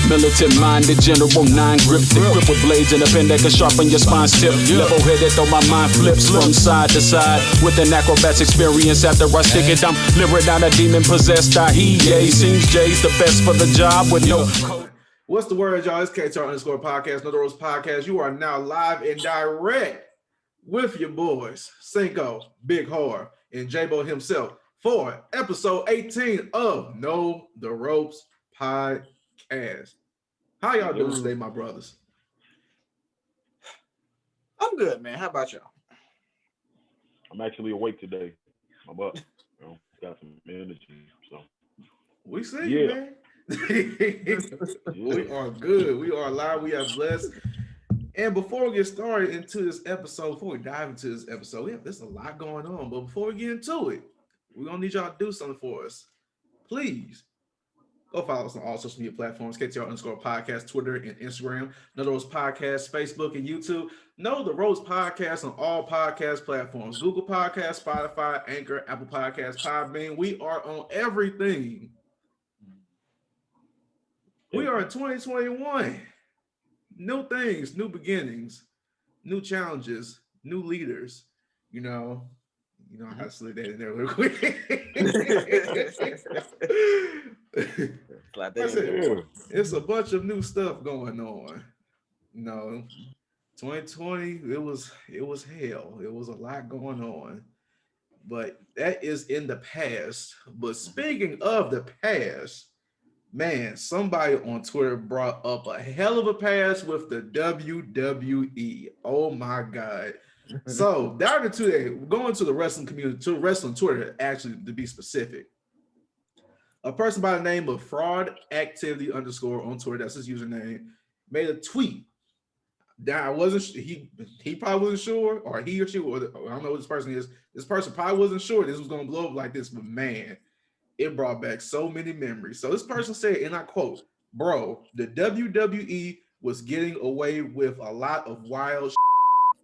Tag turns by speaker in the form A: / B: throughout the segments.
A: Militant-minded, General 9 grip, thick grip with blades and a pen that can sharpen your spine's tip. Level-headed, though my mind flips from side to side. With an acrobat's experience after I stick it, I'm living down a demon-possessed Ahiye. Seems Jay's the best for the job with no...
B: What's the word, y'all? It's KTR _podcast, Another Rose Podcast. You are now live and direct with your boys, Cinko, Big Harv, and J-Bo himself for episode 18 of Know the Ropes Podcast. How y'all doing today, my brothers?
C: I'm good, man. How about y'all?
D: I'm actually awake today. I'm up. Got some energy. So
B: we see you, man. We are good. We are live. We are blessed. And before we get started into this episode, before we dive into this episode, there's a lot going on. But before we get into it, we're gonna need y'all to do something for us. Please go follow us on all social media platforms, KTR _podcast, Twitter and Instagram, Know the Rose Podcast, Facebook and YouTube. Know the Rose Podcast on all podcast platforms, Google Podcasts, Spotify, Anchor, Apple Podcasts, Podbean. We are on everything. We are in 2021. New things, new beginnings, new challenges, new leaders. You know, I had to slip that in there real quick. It's a bunch of new stuff going on. 2020, it was hell. It was a lot going on. But that is in the past. But speaking of the past, man, somebody on Twitter brought up a hell of a pass with the WWE. Oh my God. So diving into that, going to the wrestling community, to wrestling Twitter, actually, to be specific. A person by the name of Fraud Activity _ on Twitter, that's his username, made a tweet. That I wasn't, he probably wasn't sure, or he or she, or I don't know what this person is. This person probably wasn't sure this was going to blow up like this, but man, it brought back so many memories. So this person said, and I quote, "Bro, the WWE was getting away with a lot of wild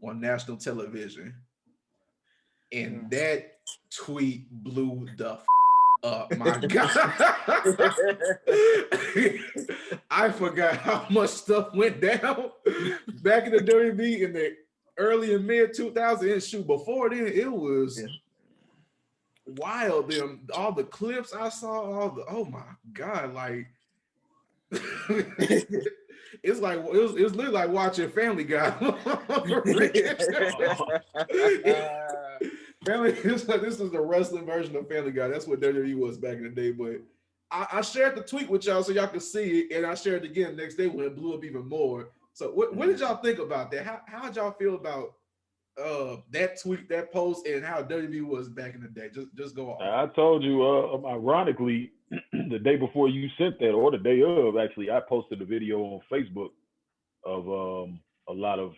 B: on national television." And that tweet blew the up. My God. I forgot how much stuff went down back in the WWE in the early and mid 2000s. Shoot, before then, it was wild. All the clips I saw, oh my God, like it's like it was literally like watching Family Guy. This is the wrestling version of Family Guy. That's what WWE was back in the day. But I shared the tweet with y'all so y'all could see it, and I shared it again the next day when it blew up even more. So what did y'all think about that? How did y'all feel about that tweet, that post, and how WWE was back in the day? Just go on.
D: I told you, ironically, the day before you sent that, or the day of, actually, I posted a video on Facebook of a lot of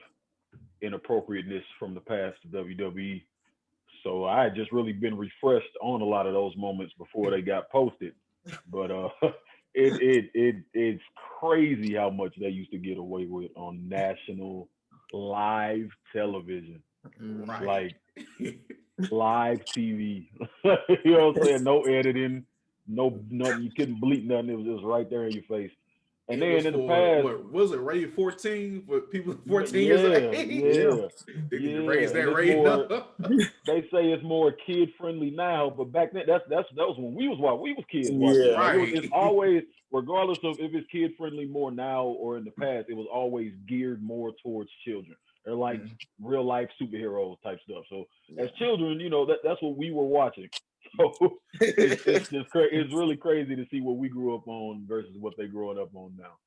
D: inappropriateness from the past of WWE. So I had just really been refreshed on a lot of those moments before they got posted. But it's crazy how much they used to get away with on national live television.
B: Right.
D: Like live TV. You know what I'm saying? No editing, no you couldn't bleep nothing. It was just right there in your face. And then in the past,
B: what was it, rated 14 for people 14 years of age?
D: Yeah.
B: Raise that rating up.
D: They say it's more kid friendly now, but back then that was when we was kids.
C: Yeah,
B: right.
D: It's always, regardless of if it's kid friendly more now or in the past, it was always geared more towards children. They're like real life superheroes type stuff. So as children, that's what we were watching. So it's just it's really crazy to see what we grew up on versus what they growing up on now.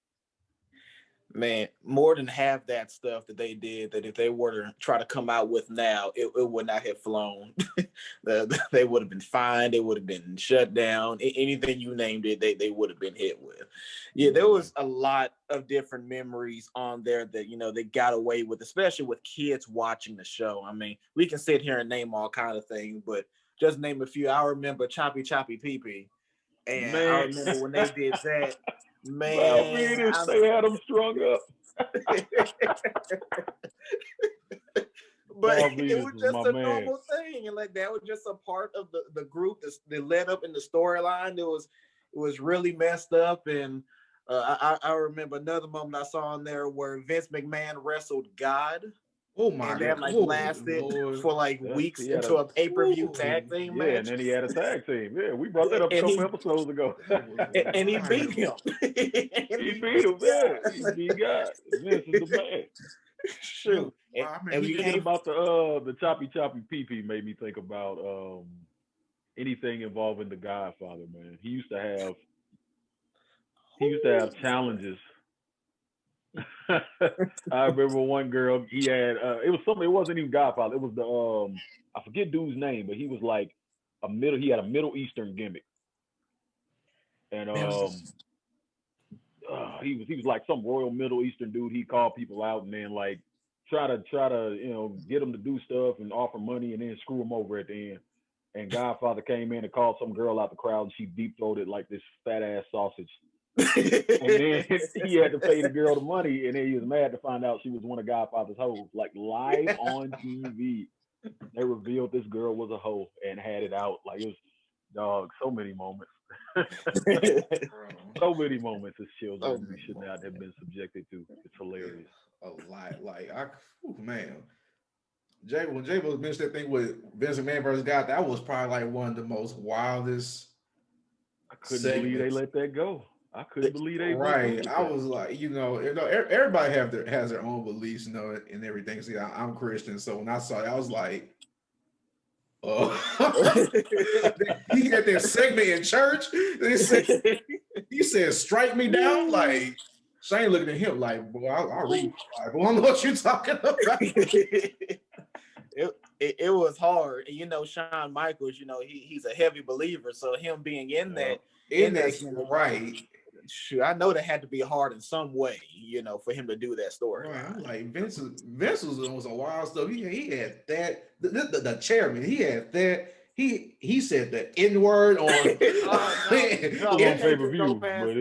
C: Man, more than half that stuff that they did, that if they were to try to come out with now, it would not have flown. They would have been fined. They would have been shut down. Anything you named it, they would have been hit with. Yeah, there was a lot of different memories on there that, they got away with, especially with kids watching the show. I mean, we can sit here and name all kind of things, but just name a few. I remember Choppy Pee Pee. And man, I remember when they did that. Man,
D: they had them strung up.
C: But
D: Paul
C: it
D: Venus
C: was
D: was
C: just
D: my
C: a
D: man.
C: normal thing, and like that was just a part of the group that led up in the storyline. It was really messed up, and I remember another moment I saw in there where Vince McMahon wrestled God.
B: Oh my
C: And that
B: God.
C: like
B: Oh,
C: lasted
B: Lord.
C: for like
D: Yeah,
C: weeks
D: he had
C: into a pay-per-view
B: Ooh.
C: tag team
D: Yeah,
C: match.
D: and then he had a tag team. Yeah, we brought that up a
C: And
D: couple
C: he-
D: episodes ago.
B: That was
C: and he beat
B: wild.
C: him. And
D: He beat him, man. He beat God. Vince is the man.
C: Shoot.
B: Wow, I mean,
C: And
B: he
C: we
D: Thinking
C: can't
D: about the choppy pee made me think about anything involving the Godfather, man. He used to have challenges. I remember one girl, he had it was something, it wasn't even Godfather, it was the I forget dude's name, but he was like he had a Middle Eastern gimmick. And he was like some royal Middle Eastern dude. He called people out and then like try to get them to do stuff and offer money and then screw them over at the end. And Godfather came in and called some girl out the crowd and she deep throated like this fat ass sausage. And then he had to pay the girl the money and then he was mad to find out she was one of Godfather's hoes. Like live on TV, they revealed this girl was a hoe and had it out. Like it was, dog, so many moments. So many moments as children we should not have been subjected to. It's hilarious.
B: A lot. Like man. When Jay was mentioned that thing with Vince McMahon versus God, that was probably like one of the most wildest.
D: I couldn't believe they let that go. I couldn't believe they
B: right. I was like, everybody has their own beliefs, and everything. See, I'm Christian, so when I saw it, I was like, oh, he had that segment in church. He said, "Strike me down." Like Shane looking at him like, "Boy, I'll read my Bible. I don't know what you're talking about."
C: It was hard. And Shawn Michaels, he's a heavy believer. So him being in that
B: right.
C: Shoot, I know that had to be hard in some way, for him to do that story.
B: Right. I'm like, Vince was on some wild stuff. He had that. The chairman, he had that. He said the N-word on
D: on pay-per-view, but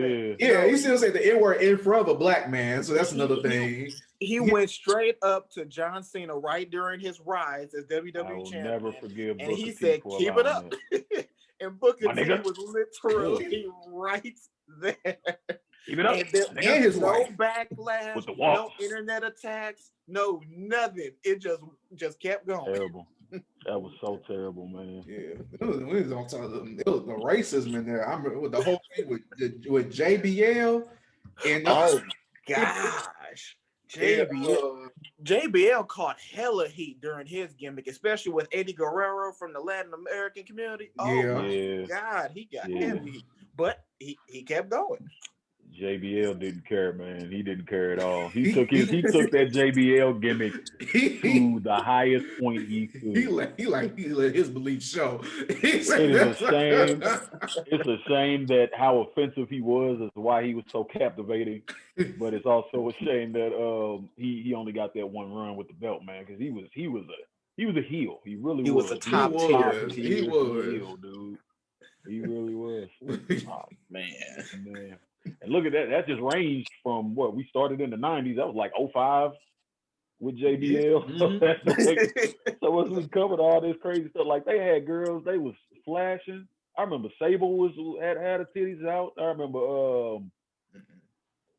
B: he still said the N-word in front of a black man. So that's another thing.
C: He went straight up to John Cena right during his rise as WWE champion.
D: Never forgive
C: and
D: Booker
C: he
D: T
C: said,
D: for
C: "Keep it up." And Booker T was literally right there.
D: Keep it up.
B: And his
C: no
B: wife.
C: backlash,
D: with the
C: no internet attacks, no nothing. It just kept going.
D: Terrible. That was so terrible, man.
B: Yeah, we was on top of the racism in there. I remember the whole thing with JBL and
C: oh gosh, JBL caught hella heat during his gimmick, especially with Eddie Guerrero from the Latin American community. Oh my God, he got heavy heat, but he kept going.
B: JBL
D: didn't care, man. He didn't care at all. He took that JBL gimmick to the highest point he could.
B: He let his belief show.
D: It's a shame that how offensive he was is why he was so captivating. But it's also a shame that he only got that one run with the belt, man, because he was a heel. He really was.
C: He was a top tier.
B: He was
D: heel, dude. He really was.
C: Oh man.
D: And look at that. That just ranged from what we started in the 90s. That was like 05 with JBL. Mm-hmm. So once we covered all this crazy stuff, like they had girls, they was flashing. I remember Sable had her titties out. I remember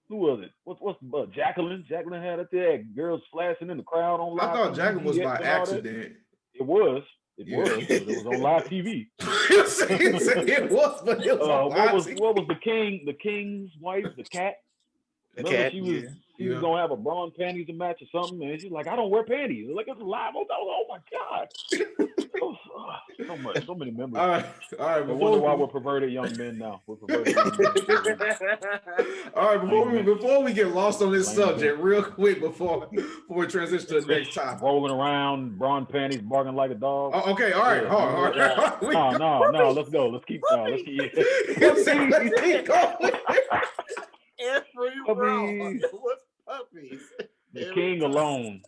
D: who was it? What's Jacqueline? Jacqueline had had girls flashing in the crowd on live.
B: I thought Jacqueline was by accident.
D: It was. It was on live TV.
B: It was, but it was on live TV.
D: What was the king's wife, the cat?
C: The cat.
D: She was gonna have a bra and panties match or something, and she's like, "I don't wear panties." Like it's live. Oh my God. So many memories. All right. I wonder why we're perverted young men now. We're perverted young men.
B: All right, before we get lost on this subject, real quick before we transition to the next topic.
D: Rolling around, bra and panties, barking like a dog.
B: Oh, okay, all right, all right.
D: No, let's go. Let's keep going.
C: Every round was puppies.
D: The king alone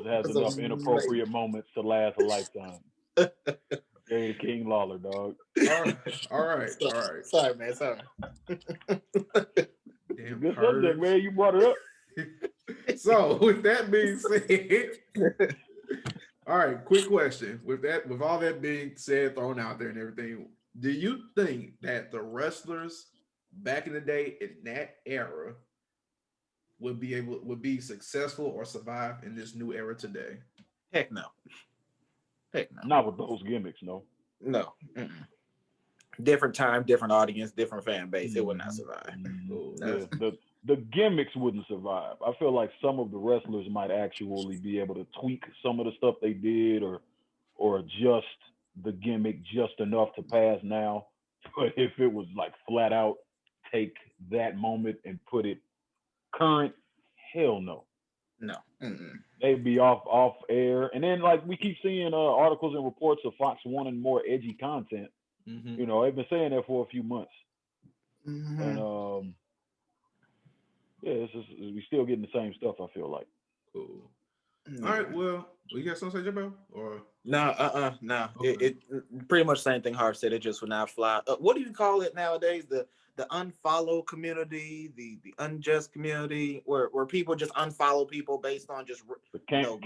D: has enough inappropriate moments to last a lifetime. Hey, King Lawler, dog.
B: All right.
C: Sorry, man. Sorry.
B: Damn
D: good subject, man. You brought it up.
B: So with that being said, all right, quick question. With all that being said, thrown out there and everything, do you think that the wrestlers back in the day in that era would be successful or survive in this new era today?
C: Heck no. Heck no.
D: Not with those gimmicks, no.
C: No. Mm-mm. Different time, different audience, different fan base. It would not survive.
B: Cool.
D: Yeah, the gimmicks wouldn't survive. I feel like some of the wrestlers might actually be able to tweak some of the stuff they did, or adjust the gimmick just enough to pass now. But if it was like flat out take that moment and put it current, hell no.
C: No. Mm-mm.
D: They'd be off air. And then like we keep seeing articles and reports of Fox wanting more edgy content.
B: Mhm.
D: You know, they've been saying that for a few months.
C: Mhm.
D: And yeah, it's just, we still getting the same stuff, I feel like.
B: Cool.
C: No.
B: All right. Well, you got something to say, Jabba? Or
C: No.
B: Okay.
C: It pretty much the same thing Harv said. It just would not fly. What do you call it nowadays? The unfollow community, the unjust community, where people just unfollow people based on just
D: The cancel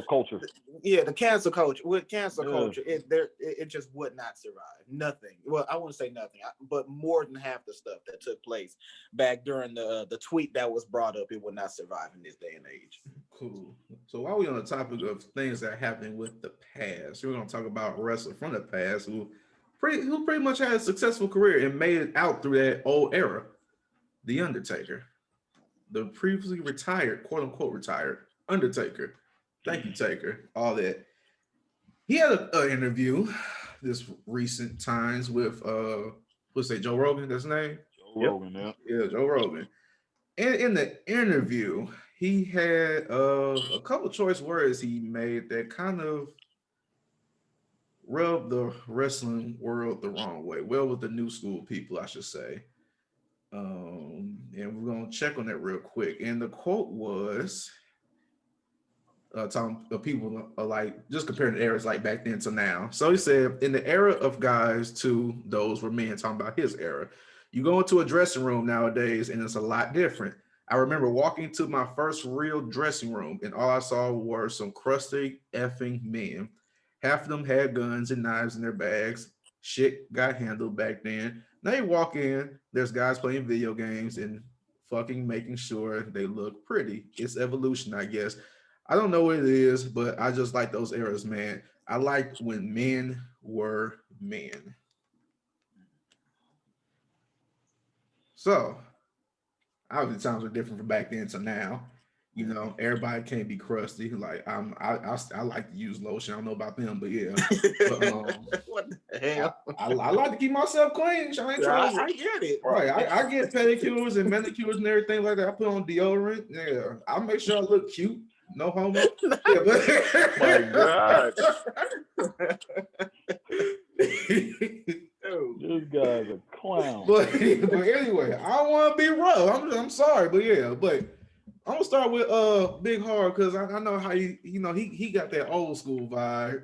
D: culture.
C: Yeah, the cancel culture. With cancel
D: Yeah.
C: culture, it just would not survive. Nothing. Well, I wouldn't say nothing, but more than half the stuff that took place back during the tweet that was brought up, it would not survive in this day and age.
B: cool. So while we're on the topic of things that are happening with the past, we're gonna talk about a wrestler from the past who pretty much had a successful career and made it out through that old era. The Undertaker. The previously retired, quote unquote retired Undertaker. Thank you, Taker. All that. He had an interview this recent times with what's that, Joe Rogan, that's his name?
D: Joe Rogan, yeah.
B: Yeah, Joe Rogan. And in the interview, he had a couple choice words he made that kind of rubbed the wrestling world the wrong way. Well, with the new school people, I should say. And we're gonna check on that real quick. And the quote was talking people are like just comparing the eras like back then to now. So he said, in the era of guys to those were men, talking about his era. You go into a dressing room nowadays and it's a lot different. I remember walking to my first real dressing room and all I saw were some crusty effing men. Half of them had guns and knives in their bags. Shit got handled back then. Now you walk in, there's guys playing video games and fucking making sure they look pretty. It's evolution, I guess. I don't know what it is, but I just like those eras, man. I like when men were men. So, obviously, times are different from back then to now. You know, everybody can't be crusty. Like I like to use lotion. I don't know about them, but yeah. But,
C: What the hell?
B: I like to keep myself clean. I ain't trying.
C: I get it.
B: Right, I get pedicures and manicures and everything like that. I put on deodorant. Yeah, I make sure I look cute. No homo. Yeah, but
D: My God. This guy's a clown.
B: but anyway, I don't want to be rough. I'm sorry, but yeah, but I'm gonna start with Big Harv because I know how he got that old school vibe,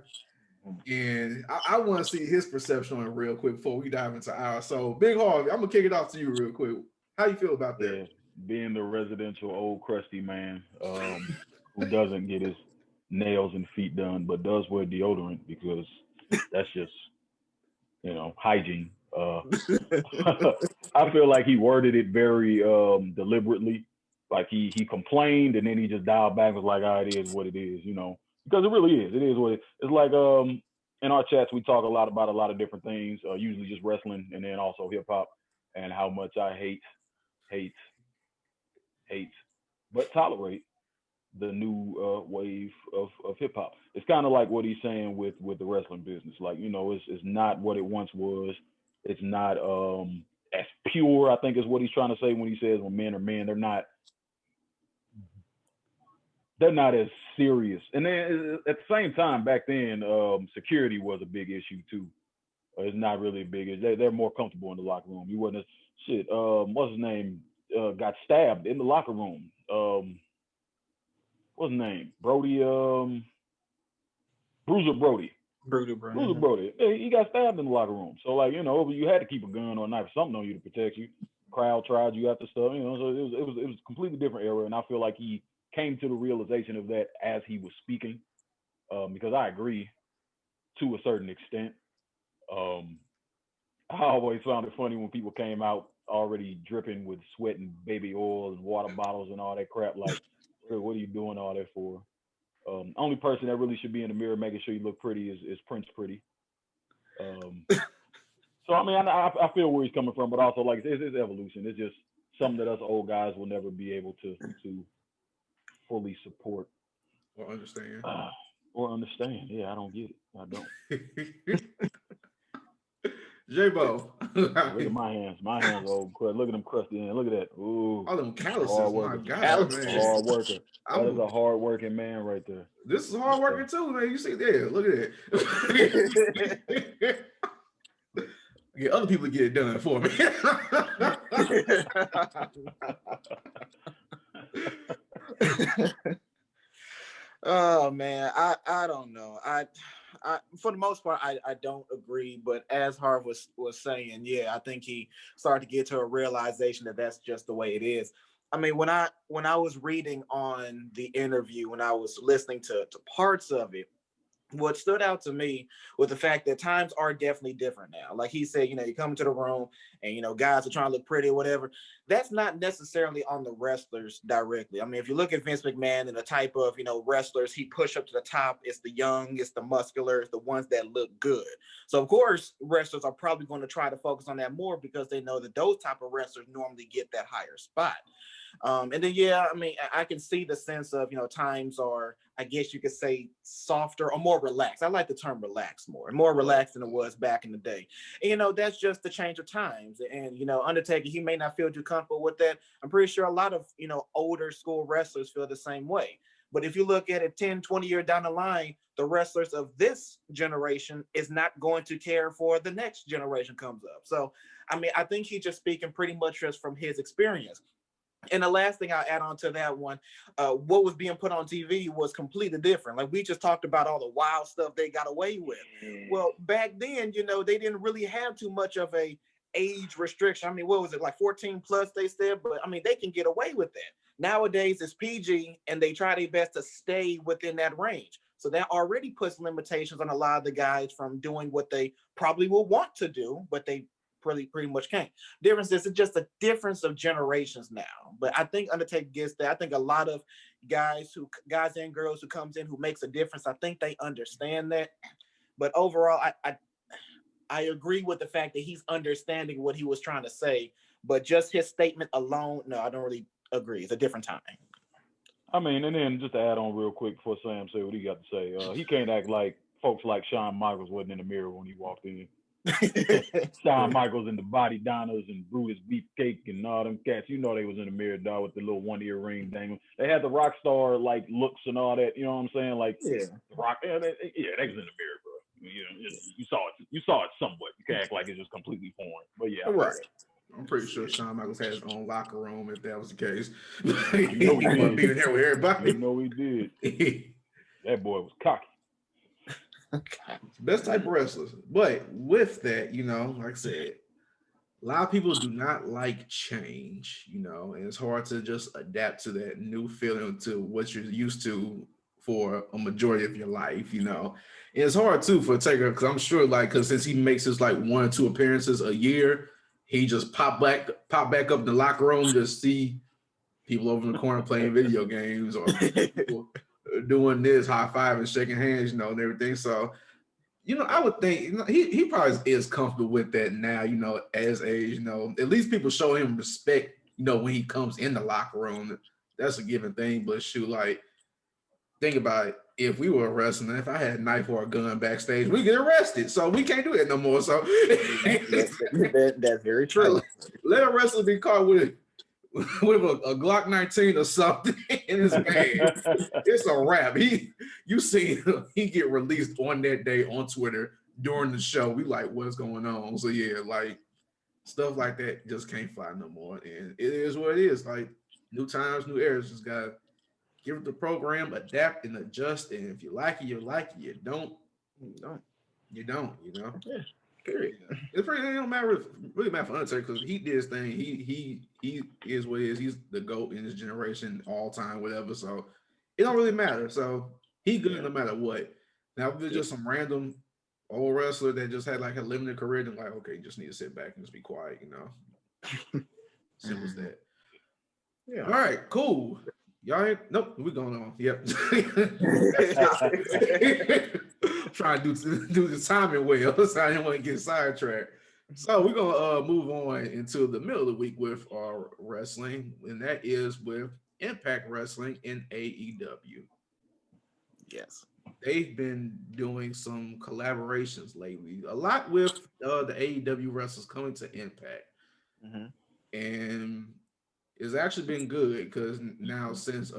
B: and I want to see his perception on it real quick before we dive into ours. So Big Harv, I'm gonna kick it off to you real quick. How you feel about that?
D: Yeah, being the residential old crusty man who doesn't get his nails and feet done, but does wear deodorant because that's just hygiene. I feel like he worded it very deliberately. Like he complained and then he just dialed back and was like, it is what it is, because it really is. It is what it is. It's like in our chats, we talk a lot about a lot of different things, usually just wrestling and then also hip hop and how much I hate, but tolerate the new wave of hip hop. It's kind of like what he's saying with the wrestling business. Like, it's not what it once was. It's not as pure, I think is what he's trying to say when he says when men are men, they're not as serious. And then at the same time, back then, security was a big issue too. It's not really a big issue. They're more comfortable in the locker room. You wouldn't what's his name? Got stabbed in the locker room. What's his name? Brody, Bruiser Brody.
C: Bruiser
D: Brody. He got stabbed in the locker room. So you had to keep a gun or a knife or something on you to protect you. crowd tried you after stuff, you know. So it was a completely different era, and I feel like he came to the realization of that as he was speaking, because I agree to a certain extent. I always found it funny when people came out already dripping with sweat and baby oil and water bottles and all that crap. Like, what are you doing all that for? Only person that really should be in the mirror making sure you look pretty is Prince Pretty. So I mean, I feel where he's coming from, but also like it's evolution. It's just something that us old guys will never be able to fully support
B: or understand.
D: Yeah, I don't get it. I don't.
B: J-Bo.
D: Look at my hands. My hands are old. Look at them crusty hands. Look at that. Ooh.
B: All them calluses.
D: Hard
B: My
D: worker.
B: God, man.
D: Hard worker. That is a hard working man right there.
B: This is hard working too, man. You see there. Look at that. Get other people to get it done for me.
C: Oh man, I don't know. I for the most part I don't agree, but as Harv was saying, yeah, I think he started to get to a realization that that's just the way it is. I mean, when I was reading on the interview, when I was listening to parts of it, what stood out to me was the fact that times are definitely different now. Like he said, you know, you come into the room and, you know, guys are trying to look pretty or whatever. That's not necessarily on the wrestlers directly. I mean, if you look at Vince McMahon and the type of, you know, wrestlers he push up to the top, it's the young, it's the muscular, it's the ones that look good. So, of course, wrestlers are probably going to try to focus on that more because they know that those type of wrestlers normally get that higher spot. And then, yeah, I mean, I can see the sense of, you know, times are, I guess you could say, softer or more relaxed. I like the term relaxed more relaxed than it was back in the day. And, you know, that's just the change of times. And, you know, Undertaker, he may not feel too comfortable with that. I'm pretty sure a lot of, you know, older school wrestlers feel the same way. But if you look at it 10, 20 years down the line, the wrestlers of this generation is not going to care for the next generation comes up. So, I mean, I think he's just speaking pretty much just from his experience. And the last thing I'll add on to that one, what was being put on TV was completely different. Like we just talked about all the wild stuff they got away with. Well, back then, you know, they didn't really have too much of a age restriction. I mean, what was it, like 14 plus they said? But I mean, they can get away with that. Nowadays it's PG and they try their best to stay within that range. So that already puts limitations on a lot of the guys from doing what they probably will want to do, but they pretty much can't. Difference is it's just a difference of generations now. But I think Undertaker gets that. I think a lot of guys and girls who comes in who makes a difference, I think they understand that. But overall, I agree with the fact that he's understanding what he was trying to say. But just his statement alone, no, I don't really agree. It's a different time.
D: I mean, and then just to add on real quick before Sam say what he got to say, he can't act like folks like Shawn Michaels wasn't in the mirror when he walked in. Shawn Michaels and the Body Donnas and Brutus Beefcake and all them cats, you know they was in the mirror, dog, with the little one ear ring dangling. They had the rock star like looks and all that, you know what I'm saying? Like rock, they was in the mirror, bro. You saw it somewhat. You can't act like it's just completely foreign. But yeah,
B: right. I'm pretty sure Shawn Michaels had his own locker room if that was the case.
D: You know he
B: did. Being there with everybody.
D: You know he did. That boy was cocky.
B: Best type of wrestlers. But with that, you know, like I said, a lot of people do not like change, you know, and it's hard to just adapt to that new feeling, to what you're used to for a majority of your life, you know. And it's hard too for Taker, because I'm sure, like, because since he makes his like 1 or 2 appearances a year, he just pop back up in the locker room to see people over in the corner playing video games, or people doing this, high five and shaking hands, you know, and everything. So, you know, I would think, you know, he probably is comfortable with that now, you know, as age, you know, at least people show him respect, you know, when he comes in the locker room. That's a given thing. But shoot, like, think about it. If we were wrestling, if I had a knife or a gun backstage, we get arrested. So we can't do that no more. So
C: that's very true.
B: Let a wrestler be caught with a Glock 19 or something in his bag. It's a wrap. You see he get released on that day on Twitter during the show. We like, what's going on? So yeah, like stuff like that just can't fly no more. And it is what it is. Like new times, new eras. Just gotta give it the program, adapt and adjust. And if you like it, you like it. You don't, you know.
C: Yeah. Period.
B: It don't matter if really matter for Undertaker because he did his thing. He is what he is. He's the GOAT in his generation, all time, whatever. So it don't really matter. So he good no matter what. Now if it's just some random old wrestler that just had like a limited career, then like, okay, you just need to sit back and just be quiet, you know. Simple as that.
C: Yeah.
B: All right, cool. Y'all ain't nope, we going on. Yep. Trying to do the timing well, so I didn't want to get sidetracked. So we're gonna move on into the middle of the week with our wrestling, and that is with Impact Wrestling in AEW.
C: Yes.
B: They've been doing some collaborations lately, a lot with the AEW wrestlers coming to Impact. And it's actually been good because now since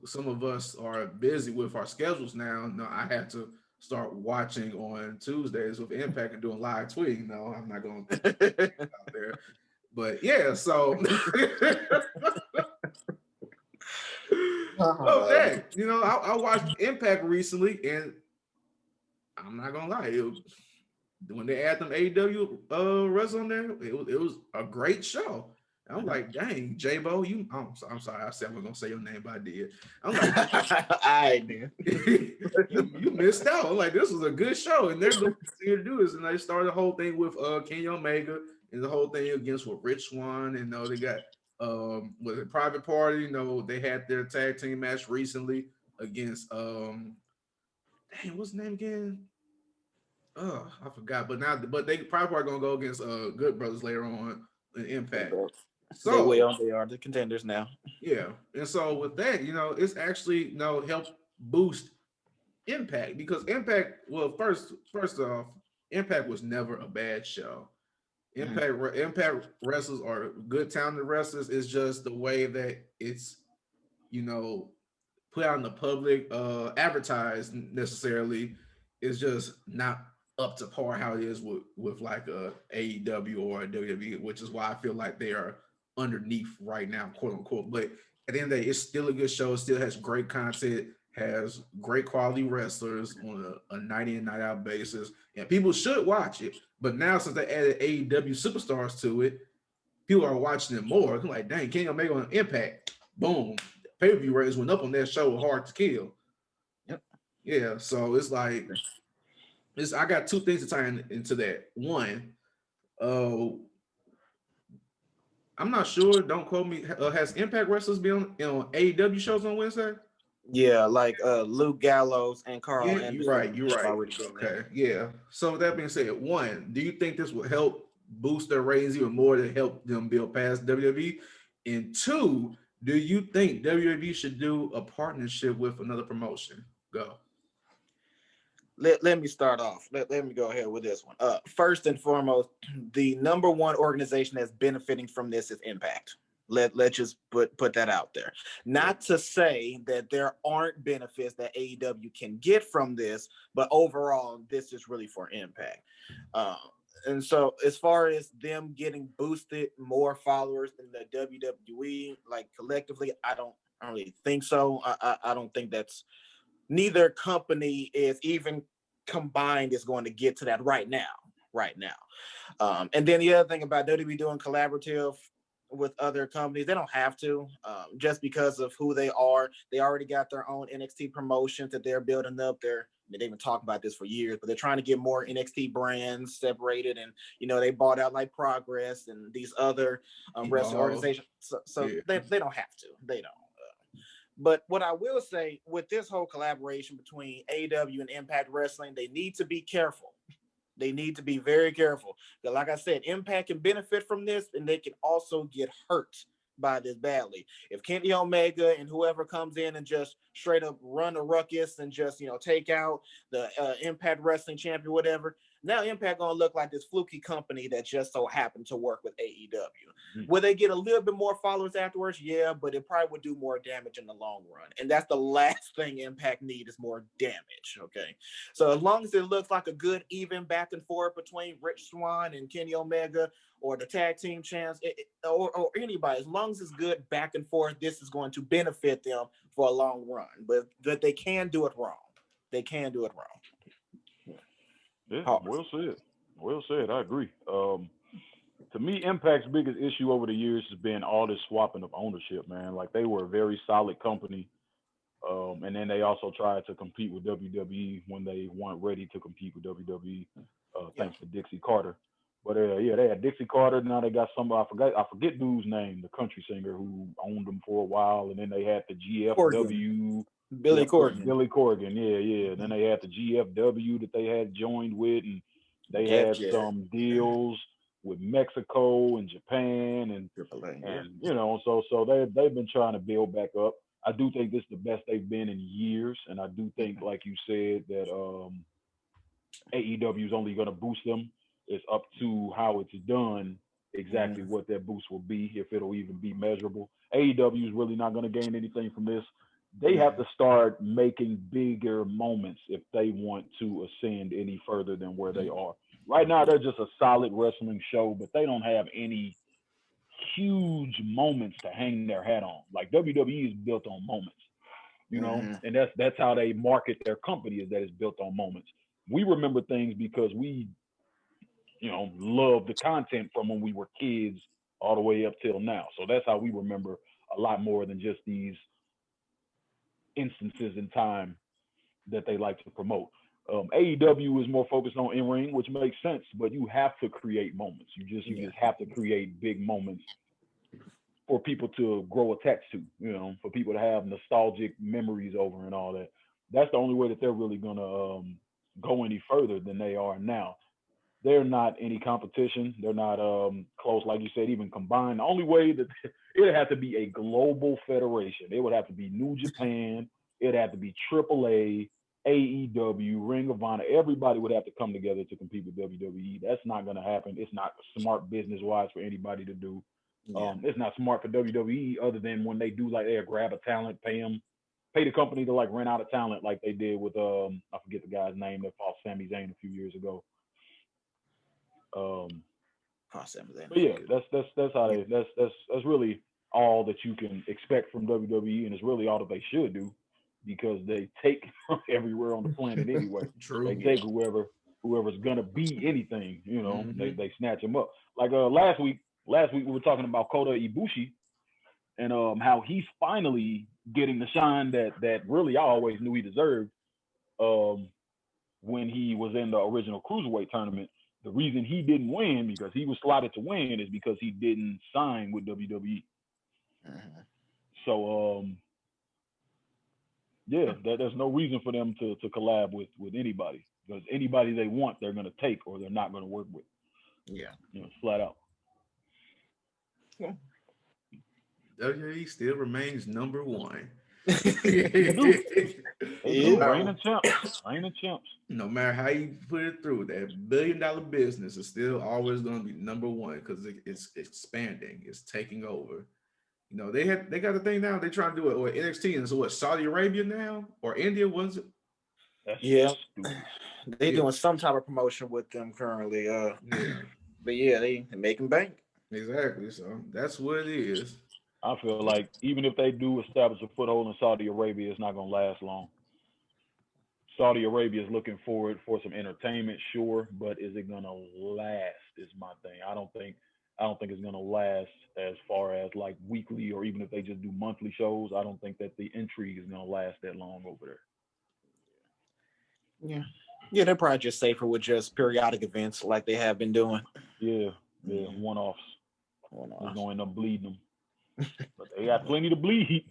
B: some of us are busy with our schedules now, I have to start watching on Tuesdays with Impact and doing live tweeting. No, I'm not going to out there. But yeah, so okay, you know, I watched Impact recently, and I'm not gonna lie, when they add them AEW wrestlers on there, it was a great show. I'm like, dang, J-Bo, I'm sorry, I said I was gonna say your name, but I did. I'm like,
C: I did.
B: you missed out. I'm like, this was a good show, and they're going to continue to do this. And they started the whole thing with Kenny Omega, and the whole thing against with Rich Swann, and they got with a Private Party. They had their tag team match recently against dang, what's the name again? Oh, I forgot. But they probably are gonna go against Good Brothers later on in Impact. So
C: they are the contenders now.
B: Yeah, and so with that, it's actually help boost Impact because Impact. Well, first off, Impact was never a bad show. Impact wrestlers are good, talented wrestlers. It's just the way that it's put out in the public, advertised necessarily is just not up to par how it is with like a AEW or a WWE, which is why I feel like they are underneath right now, quote unquote. But at the end of the day, it's still a good show. It still has great content, has great quality wrestlers on a night in, night out basis, and people should watch it. But now since they added AEW superstars to it, people are watching it more. They're like, dang, Kenny Omega on Impact, boom, pay-per-view ratings went up on that show with Hard to Kill.
C: Yep.
B: Yeah, so it's like I got two things to tie into that. One, I'm not sure. Don't quote me. Has Impact wrestlers been on AEW shows on Wednesday?
C: Yeah, like Luke Gallows and Carl Anderson.
B: You're right. Okay, yeah. So with that being said, one, do you think this will help boost their ratings even more to help them build past WWE? And two, do you think WWE should do a partnership with another promotion? Go.
C: Let me start off. Let me go ahead with this one. First and foremost, the number one organization that's benefiting from this is Impact. Let's just put that out there. Not to say that there aren't benefits that AEW can get from this, but overall, this is really for Impact. And so as far as them getting boosted more followers than the WWE, like collectively, I don't really think so. I don't think that's neither company is even combined is going to get to that right now. And then the other thing about WWE doing collaborative with other companies, they don't have to, just because of who they are. They already got their own NXT promotions that they're building up there. They've been talking about this for years, but they're trying to get more NXT brands separated, and they bought out like Progress and these other wrestling organizations. So yeah. They don't have to. They don't. But what I will say with this whole collaboration between AEW and Impact Wrestling, they need to be careful. They need to be very careful. Because like I said, Impact can benefit from this, and they can also get hurt by this badly. If Kenny Omega and whoever comes in and just straight up run a ruckus and just, take out the Impact Wrestling champion, whatever, now Impact gonna look like this fluky company that just so happened to work with AEW. Mm-hmm. Will they get a little bit more followers afterwards? Yeah, but it probably would do more damage in the long run. And that's the last thing Impact need is more damage, okay? So as long as it looks like a good even back and forth between Rich Swann and Kenny Omega or the tag team champs or anybody, as long as it's good back and forth, this is going to benefit them for a long run. But they can do it wrong. They can do it wrong.
D: Yeah, well said. Well said. I agree. To me, Impact's biggest issue over the years has been all this swapping of ownership, man. Like they were a very solid company, and then they also tried to compete with WWE when they weren't ready to compete with WWE, thanks to Dixie Carter. But yeah, they had Dixie Carter. Now they got somebody I forget dude's name, the country singer who owned them for a while, and then they had the GFW.
C: Billy Corgan.
D: Billy Corgan, yeah. Then they had the GFW that they had joined with, and they had some deals with Mexico and Japan, and you know, so they've been trying to build back up. I do think this is the best they've been in years, and I do think, like you said, that AEW is only going to boost them. It's up to how it's done exactly what that boost will be, if it'll even be measurable. AEW is really not going to gain anything from this. They have to start making bigger moments if they want to ascend any further than where they are. Right now, they're just a solid wrestling show, but they don't have any huge moments to hang their hat on. Like WWE is built on moments, you know, and that's how they market their company, is that it's built on moments. We remember things because we, you know, love the content from when we were kids all the way up till now. So that's how we remember a lot more than just these instances in time that they like to promote. AEW is more focused on in-ring, which makes sense, but you have to create moments. You just have to create big moments for people to grow attached to, you know, for people to have nostalgic memories over and all that. That's the only way that they're really gonna go any further than they are now. They're not any competition. They're not close, like you said, even combined. The only way that it would have to be a global federation. It would have to be New Japan. It'd have to be AAA, AEW, Ring of Honor. Everybody would have to come together to compete with WWE. That's not going to happen. It's not smart business-wise for anybody to do. It's not smart for WWE, other than when they do, like, they'll grab a talent, pay the company to, like, rent out a talent, like they did with I forget the guy's name that fought Sami Zayn a few years ago. But yeah, that's how that's really all that you can expect from WWE, and it's really all that they should do, because they take from everywhere on the planet anyway. They take whoever's gonna be anything, you know. They snatch them up. Like last week we were talking about Kota Ibushi and how he's finally getting the shine that really I always knew he deserved when he was in the original Cruiserweight tournament. The reason he didn't win, because he was slotted to win, is because he didn't sign with WWE. So, there's no reason for them to collab with anybody, because anybody they want, they're going to take, or they're not going to work with.
C: Yeah.
D: You know, flat out.
B: Yeah. WWE still remains number one.
D: Reigning champs.
B: No matter how you put it through, that $1 billion business is still always going to be number one, because it's expanding, it's taking over. You know, they got the thing now. They're trying to do it with NXT, and so what? Saudi Arabia now or India? Was it?
C: They're doing some type of promotion with them currently. But yeah, they making bank.
B: Exactly. So that's what it is.
D: I feel like even if they do establish a foothold in Saudi Arabia, it's not going to last long. Saudi Arabia is looking forward for some entertainment, sure, but is it going to last? Is my thing. I don't think it's going to last as far as like weekly, or even if they just do monthly shows. I don't think that the intrigue is going to last that long over
C: there. Yeah, they're probably just safer with just periodic events like they have been doing.
D: Yeah, one-offs. It's going to end up bleeding them. But they got plenty to bleed.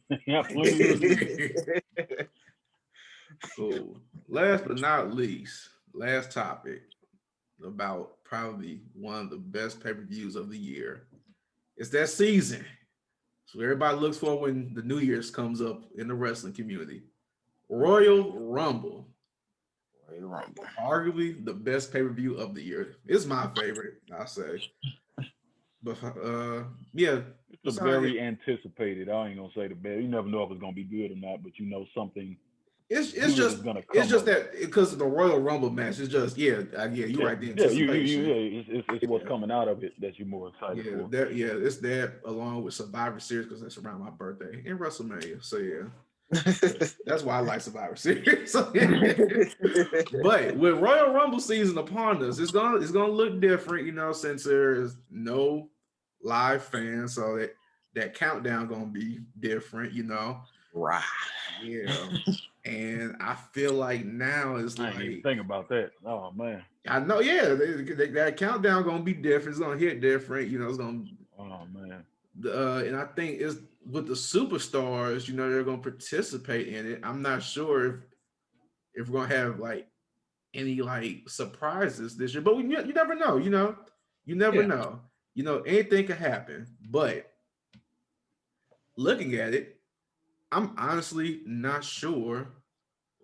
B: Cool. Last but not least, last topic about probably one of the best pay-per-views of the year. It's that season. So everybody looks for when the New Year's comes up in the wrestling community. Royal Rumble. Arguably the best pay-per-view of the year. It's my favorite, I say. But
D: it's very anticipated. I ain't gonna say the best. You never know if it's gonna be good or not, but you know something.
B: It's just that because of the Royal Rumble match. It's just you're right. The anticipation.
D: It's what's coming out of it that you're more excited for.
B: It's that along with Survivor Series, because that's around my birthday, and WrestleMania. So yeah. That's why I like Survivor Series. But with Royal Rumble season upon us, it's gonna look different, you know, since there's no live fans, so that countdown gonna be different, you know.
C: Right.
B: Yeah. And I feel like now it's
D: I didn't even
B: like
D: think about that. Oh man.
B: I know, yeah, that countdown gonna be different. It's gonna hit different, you know. It's gonna,
D: Oh man.
B: and I think it's with the superstars, you know, they're gonna participate in it. I'm not sure if we're gonna have like any like surprises this year, but you never know, you know. You never know. You know, anything can happen. But looking at it, I'm honestly not sure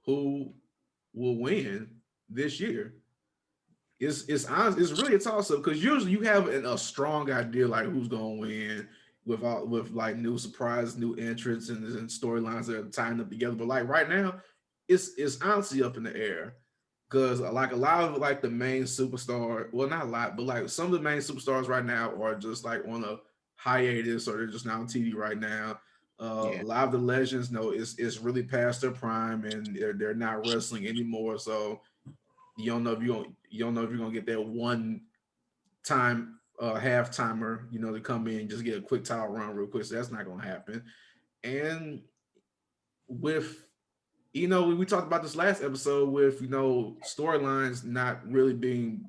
B: who will win this year. It's honest, it's really a toss up because usually you have a strong idea like who's gonna win with like new surprise, new entrants and storylines that are tying them together. But like right now, it's honestly up in the air because like a lot of like the main superstar, well not a lot, but like some of the main superstars right now are just like on a hiatus or they're just not on TV right now. A lot of the legends know it's really past their prime and they're not wrestling anymore. So you don't know if you're gonna get that one time half timer, you know, to come in and just get a quick title run real quick. So that's not gonna happen. And with you know, we talked about this last episode with you know storylines not really being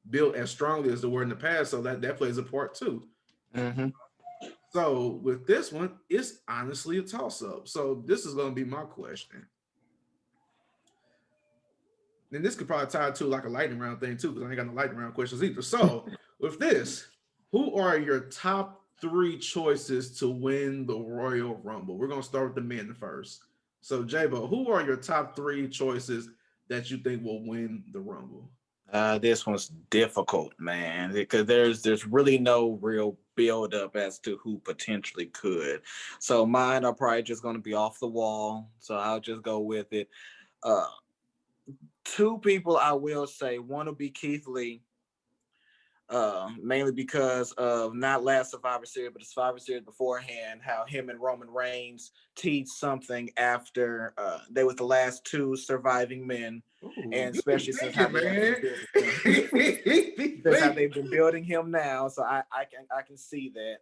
B: built as strongly as they were in the past, so that plays a part too.
C: Mm-hmm.
B: So with this one, it's honestly a toss up. So this is gonna be my question. And this could probably tie to like a lightning round thing too, because I ain't got no lightning round questions either. So with this, who are your top 3 choices to win the Royal Rumble? We're gonna start with the men first. So J-Bo, who are your top 3 choices that you think will win the Rumble?
C: This one's difficult, man, because there's really no real build up as to who potentially could. So mine are probably just going to be off the wall. So I'll just go with it. 2 people I will say. One will be Keith Lee. Mainly because of not last Survivor Series, but the Survivor Series beforehand, how him and Roman Reigns teased something after they were the last 2 surviving men.
B: Ooh,
C: and especially since how they've been building him now. So I can see that.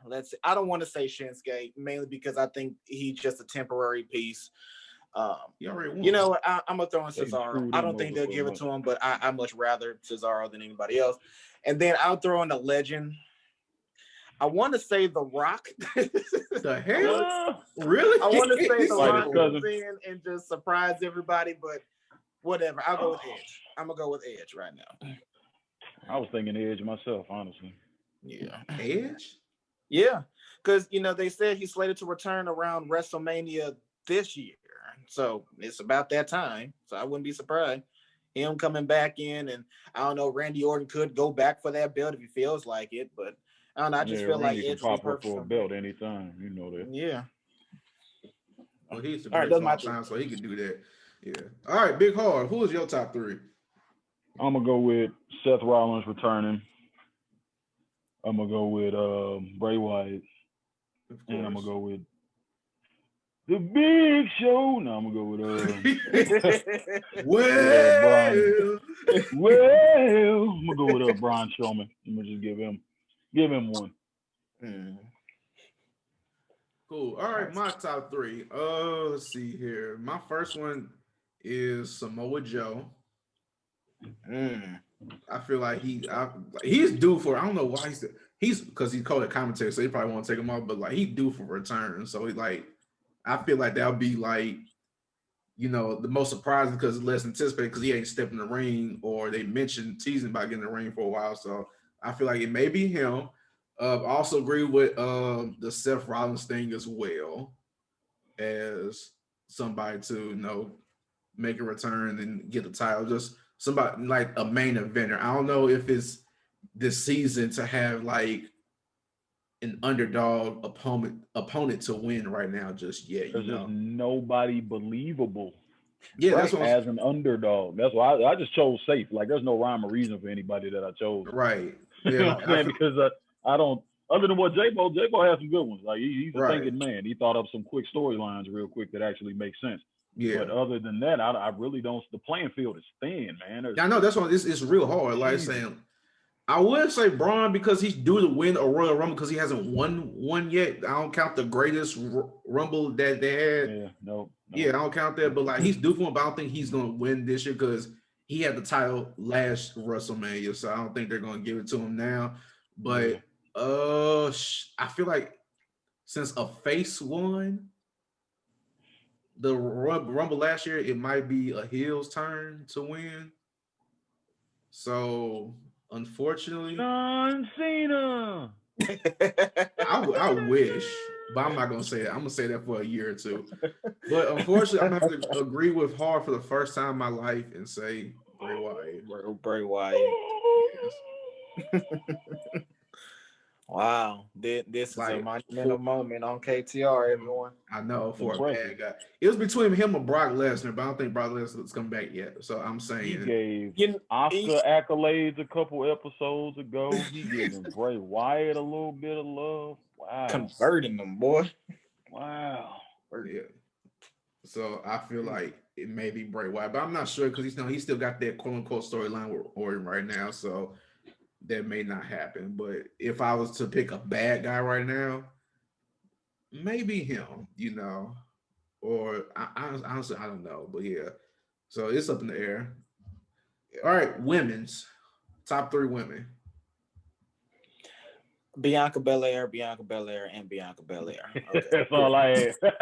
C: Let's see. I don't want to say Shinsuke, mainly because I think he's just a temporary piece. You know, I'm gonna throw in Cesaro. I don't think they'll give it to him, but I much rather Cesaro than anybody else. And then I'll throw in a legend. I want to say The Rock.
B: The hell? Really?
C: I want to say The Rock comes in and just surprise everybody, but whatever. I'll go with Edge. I'm gonna go with Edge right now.
D: I was thinking Edge myself, honestly.
C: Yeah.
B: Edge?
C: Yeah, because you know they said he's slated to return around WrestleMania this year. So it's about that time. So I wouldn't be surprised him coming back in, and I don't know. Randy Orton could go back for that belt if he feels like it, but I don't know. I just feel like Edge
D: can pop up for a belt anytime. You know that.
C: Yeah.
B: Well, he's the greatest of all time, so he can do that. Yeah. All right, Big Harv. Who is your top 3?
D: I'm gonna go with Seth Rollins returning. I'm gonna go with Bray Wyatt, and I'm gonna go with The Big Show. No, I'm gonna go with
B: well,
D: I'm gonna go with Braun Strowman. I'm gonna just give him one.
B: Cool. All right, my top 3. Let's see here. My first one is Samoa Joe. I feel like he's due for. I don't know why he's because he's called a commentator, so he probably won't take him off. But like he's due for return, so he like I feel like that'll be like you know the most surprising because it's less anticipated because he ain't stepped in the ring or they mentioned teasing about getting in the ring for a while. So I feel like it may be him. I also agree with the Seth Rollins thing as well as somebody to make a return and get the title. Just somebody like a main eventer. I don't know if it's this season to have like an underdog opponent to win right now just yet.
D: There's just nobody believable.
B: Yeah,
D: right?
B: That's what
D: as an underdog. That's why I just chose safe. Like there's no rhyme or reason for anybody that I chose.
B: Right.
D: Yeah. You know what I'm saying? Because I don't Other than what J-Bo has some good ones. Like he's a
B: Right.
D: thinking man. He thought up some quick storylines real quick that actually make sense.
B: Yeah.
D: But other than that, I really don't. The playing field is thin, man.
B: I know that's why it's real hard. Like saying, I would say Braun because he's due to win a Royal Rumble because he hasn't won one yet. I don't count the greatest Rumble that they had.
D: Yeah, no.
B: Yeah, I don't count that. But like he's due for one, but I don't think he's gonna win this year because he had the title last WrestleMania, so I don't think they're gonna give it to him now. But I feel like since a face won the Rumble last year, it might be a heel's turn to win. So unfortunately,
D: John Cena.
B: I wish, but I'm not gonna say that. I'm gonna say that for a year or two. But unfortunately, I'm gonna have to agree with Harv for the first time in my life and say Bray Wyatt.
C: Bray Wyatt.
B: Yes.
C: Wow, this is
B: Like,
C: a monumental moment on KTR, everyone.
B: I know for a
D: Impressive.
B: bad guy. It was between him and Brock Lesnar, but I don't think Brock Lesnar's come back yet. So I'm
D: He
B: saying
D: gave Oscar accolades a couple episodes ago. He giving Bray Wyatt a little bit of love. Wow.
C: Converting them, boy.
D: Wow.
B: yeah. So I feel like it may be Bray Wyatt, but I'm not sure because he's still got that quote unquote storyline with Orton right now. So that may not happen. But if I was to pick a bad guy right now, maybe him, or honestly, I don't know. But yeah, so it's up in the air. All right, women's top 3 women.
C: Bianca Belair, and Bianca Belair. Okay.
D: That's all I had. That's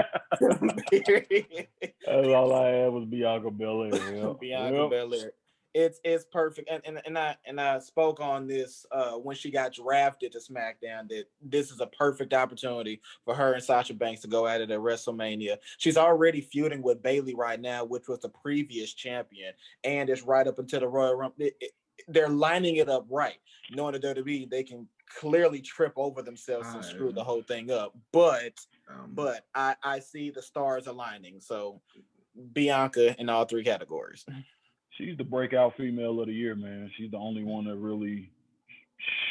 D: all I had was Bianca Belair. Yep.
C: Bianca Belair. It's perfect, and I spoke on this when she got drafted to SmackDown that this is a perfect opportunity for her and Sasha Banks to go at it at WrestleMania. She's already feuding with Bayley right now, which was the previous champion, and it's right up until the Royal Rumble. They're lining it up right, knowing the WWE they can clearly trip over themselves and screw the whole thing up. But I see the stars aligning. So Bianca in all 3 categories.
D: She's the breakout female of the year, man. She's the only one that really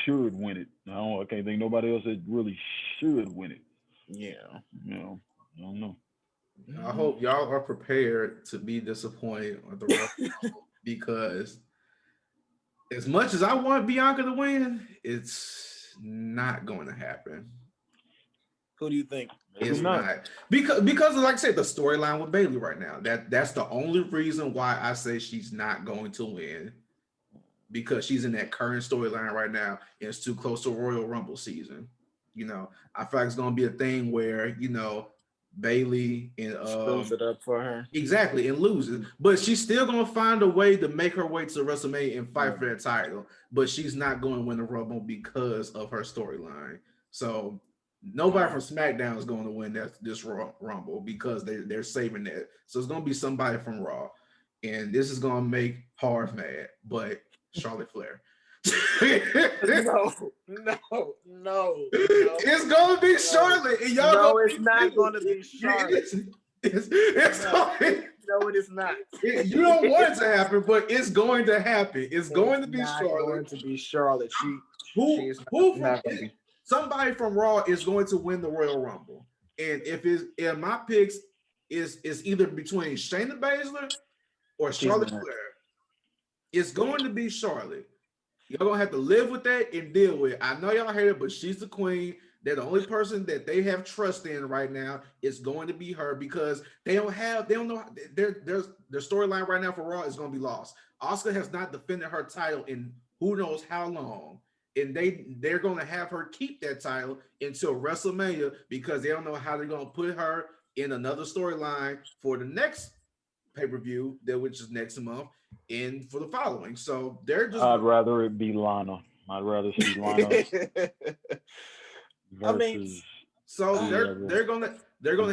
D: should win it. I can't think nobody else that really should win it.
C: Yeah.
D: I don't know.
B: I hope y'all are prepared to be disappointed at the Rumble because as much as I want Bianca to win, it's not going to happen.
C: Who do you think?
B: It's not. Because like I said, the storyline with Bayley right now. That's the only reason why I say she's not going to win. Because she's in that current storyline right now, and it's too close to Royal Rumble season. I feel like it's gonna be a thing where, Bayley and
C: screws it up for her.
B: Exactly, and loses. But she's still gonna find a way to make her way to WrestleMania and fight for that title. But she's not going to win the Rumble because of her storyline. So nobody from SmackDown is going to win this Rumble because they're saving that. So it's going to be somebody from Raw. And this is going to make Harv mad, but Charlotte Flair.
C: No.
B: It's going to be Charlotte. And y'all
C: it's not going to be Charlotte. No, it is not.
B: You don't want it to happen, but it's going to happen. It's going to be Charlotte.
C: Going to be Charlotte.
B: Somebody from Raw is going to win the Royal Rumble, and if my picks is either between Shayna Baszler or Charlotte Flair, it's going to be Charlotte. Y'all gonna have to live with that and deal with it. I know y'all hate it, but she's the queen. They're the only person that they have trust in right now. Is going to be her because they don't know their storyline right now for Raw is going to be lost. Asuka has not defended her title in who knows how long, and they're going to have her keep that title until WrestleMania because they don't know how they're going to put her in another storyline for the next pay-per-view, which is next month, and for the following. So they're just.
D: I'd rather it be Lana. I'd rather see Lana.
B: They're gonna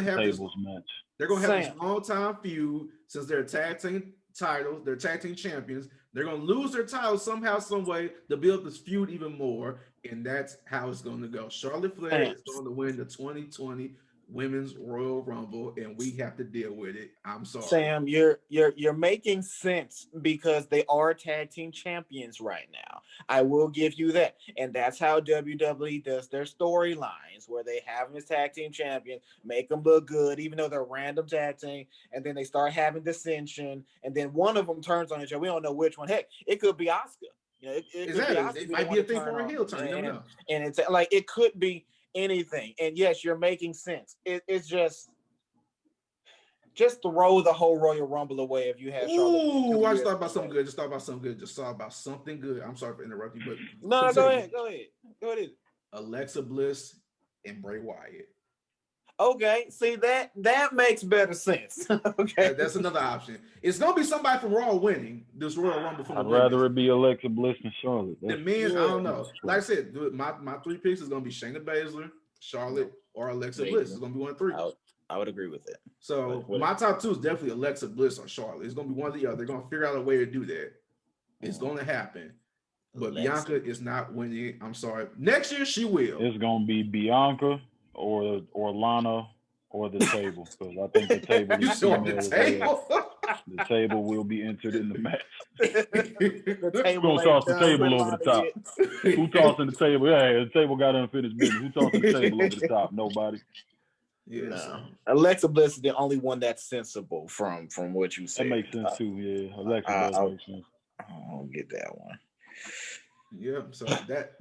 B: have this
D: match.
B: They're gonna have this long time feud since they're tag team titles, they're tag team champions. They're gonna lose their titles somehow, some way to build this feud even more, and that's how it's gonna go. Charlotte Flair is going to win the 2020 Women's Royal Rumble, and we have to deal with it. I'm sorry,
C: Sam. You're making sense because they are tag team champions right now. I will give you that, and that's how WWE does their storylines, where they have them as tag team champions, make them look good, even though they're random tag team, and then they start having dissension, and then one of them turns on each other. We don't know which one. Heck, it could be Asuka. You know,
B: it might be a thing for a heel turn. You don't know.
C: And it's like it could be anything. And yes, you're making sense. It's just throw the whole Royal Rumble away if you have.
B: Ooh, I just thought about something good. Just thought about something good. I'm sorry for interrupting, but
C: no, go ahead.
B: Alexa Bliss and Bray Wyatt.
C: Okay, see that makes better sense. Okay,
B: that's another option. It's gonna be somebody from Raw winning this Royal Rumble. From
D: I'd rather it be Alexa Bliss than Charlotte.
B: The men, I don't know. Like I said, my 3 picks is gonna be Shayna Baszler, Charlotte, or Alexa Bliss. It's gonna be 1 of 3.
C: I would agree with that.
B: So my top 2 is definitely Alexa Bliss or Charlotte. It's gonna be one or the other. They're gonna figure out a way to do that. It's gonna happen. But Bianca is not winning. I'm sorry. Next year she will.
D: It's gonna be Bianca or Lana or the table, because I think the table. The table will be entered in the match.
C: The table
D: gonna toss the table over the top. Who tossing the table? Yeah, the table got unfinished business. Who tossing the table over the top? Nobody.
B: Yes.
C: No. Alexa Bliss is the only one that's sensible from what you said.
D: That makes sense too. Yeah, Alexa Bliss makes sense.
C: I don't get that one.
B: Yep. So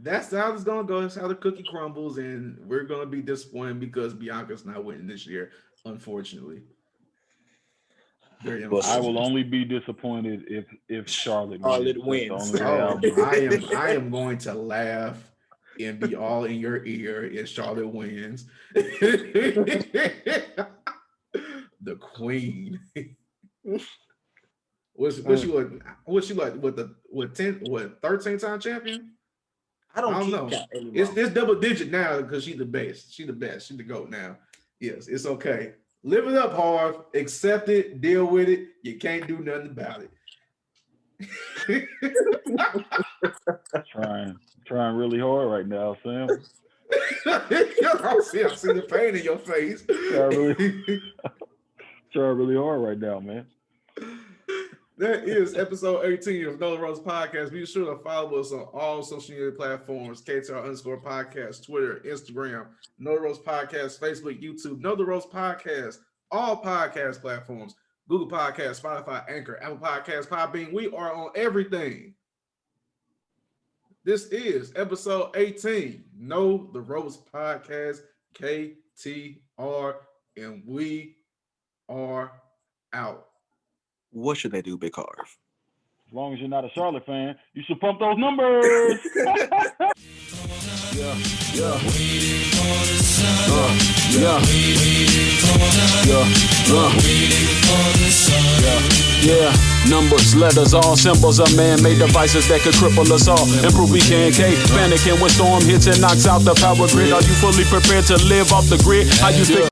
B: that's how it's gonna go. That's how the cookie crumbles, and we're gonna be disappointed because Bianca's not winning this year, unfortunately.
D: I will only be disappointed if Charlotte wins.
B: I am going to laugh and be all in your ear if Charlotte wins. The Queen. What's she like with the 13-time champion?
C: I don't know.
B: It's double digit now because she's the best. She's the best. She's the GOAT now. Yes, it's okay. Live it up, Harv. Accept it. Deal with it. You can't do nothing about it.
D: Trying really hard right now, Sam.
B: I see the pain in your face.
D: Trying really hard right now, man.
B: That is episode 18 of Know the Ropes Podcast. Be sure to follow us on all social media platforms, KTR_podcast, Twitter, Instagram, Know the Ropes Podcast, Facebook, YouTube, Know the Ropes Podcast, all podcast platforms, Google Podcasts, Spotify, Anchor, Apple Podcasts, Podbean. We are on everything. This is episode 18, Know the Ropes Podcast, KTR, and we are out.
C: What should they do, Big Harv?
D: As long as you're not a Charlotte fan, you should pump those numbers.
A: Yeah, numbers, letters, all symbols of man-made devices that could cripple us all. Improve we can panicking when storm hits and knocks out the power grid. Are you fully prepared to live off the grid? How you stick